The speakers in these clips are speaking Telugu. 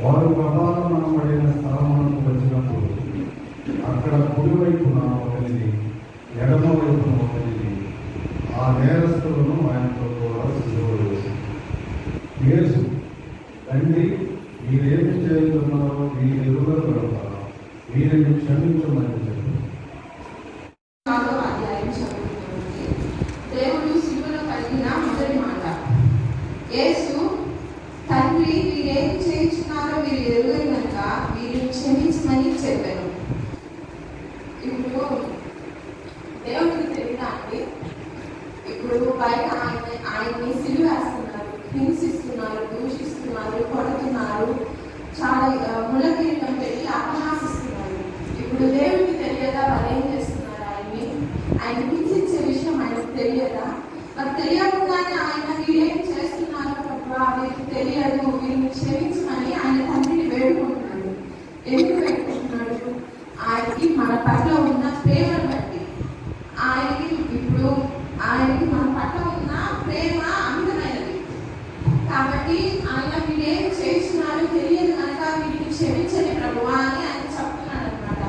వారు ప్రధానపడిన స్థలములకు వచ్చినప్పుడు అక్కడ కుడివైపున ఒకరిని ఎడమ వైపున ఒకరిని ఆ నేరస్తులను ఆయనతో కూడా సిలువ వేశారు. యేసు, తండ్రి, మీరేమి చేస్తున్నారో మీరు ఎరుగరు కనుక వీరిని క్షమించమని చెప్పారు. దేవుడు సిలువలో కలిగిన మొదటి మాట, యేసు, తండ్రి, మీరేమి చేయించున్నారో మీరు ఎరుగరు కనుక వీరిని క్షమించమని చెప్పారు. ఇప్పుడు దేవుడికి తెలియదా అండి? ఇప్పుడు బయట ఆయన్ని సిలువ వేస్తున్నారు, హింసిస్తున్నారు, దూషిస్తున్నారు, కొడుతున్నారు, చాలా ముళ్ళకిరీటం పెట్టి అపహాసిస్తున్నారు. ఇప్పుడు దేవుడికి తెలియదా వాళ్ళు ఏం చేస్తున్నారు? ఆయన హింసించే విషయం ఆయనకు తెలియదా? మరి తెలియకుండానే ఆయన వీరేం చేస్తున్నారు వీరికి తెలియదు, వీరిని క్షమించమని ఆయన తండ్రిని వేడుకుంటున్నాడు. ఎందుకు వేడుకుంటున్నాడు? ఆయనకి మన పట్ల ఉన్న ప్రేమను బట్టి. ఆయనకి మన పట్ల ఉన్న ప్రేమ అమితమైనది కాబట్టి ఆయన వీరేం చేస్తున్నారు తెలియదు కనుక వీటిని క్షమించని ప్రభువా అని ఆయన చెప్తున్నాడు అనమాట.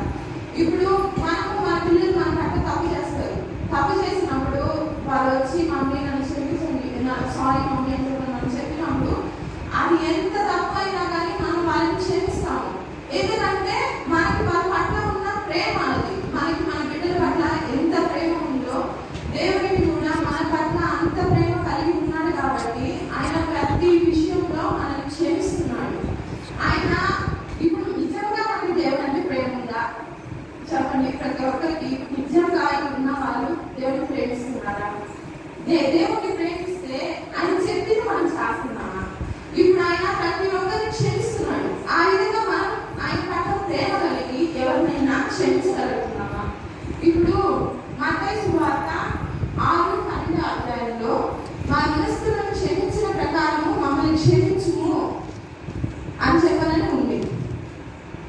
ఇప్పుడు మన పిల్లలు మన పట్ల తప్పు చేస్తారు. తప్పు చేసినప్పుడు వాళ్ళు వచ్చి మమ్మీ నన్ను క్షమించండి, సారీ మమ్మీ అని మనం చెప్పినప్పుడు అది ఎంత తప్పు అయినా కానీ మనం వాళ్ళని క్షమిస్తాము. ఎందుకంటే మనకి వాళ్ళ పట్ల ఉన్న ప్రేమ అది. మనకి మన బిడ్డల పట్ల ఎంత ప్రేమ ఉందో దేవుడికి కూడా మన పట్ల అంత ప్రేమ కలిగి ఉన్నాడు కాబట్టి ఆయన ప్రతి విషయంలో మనల్ని క్షమిస్తున్నాడు. ఆయన ఇప్పుడు నిజంగా మనకి దేవుడు అంటే ప్రేమ ఉందా చెప్పండి? ప్రతి ఒక్కరికి నిజంగా ఆయన ఉన్న వాళ్ళు దేవుడిని ప్రేమిస్తున్నారా? దేవుడిని ప్రేమిస్తే ఆయన చెప్పింది మనం చేస్తున్నామా? ఇప్పుడు ఆయన ప్రతి ఒక్కరిని క్షమిస్తున్నాడు. ఆ విధంగా మనం ఆయన పట్ల ప్రేమ కలిగి ఎవరినైనా క్షమించగలుగుతున్నామా? ఇప్పుడు మత్తయి సువార్త 6:12 అధ్యాయంలో మా దురస్తులను క్షమించిన ప్రకారము మమ్మల్ని క్షమించుము అని చెప్పాలని ఉంది.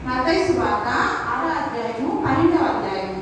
మత్తయి సువార్త 6వ అధ్యాయము 12వ అధ్యాయము.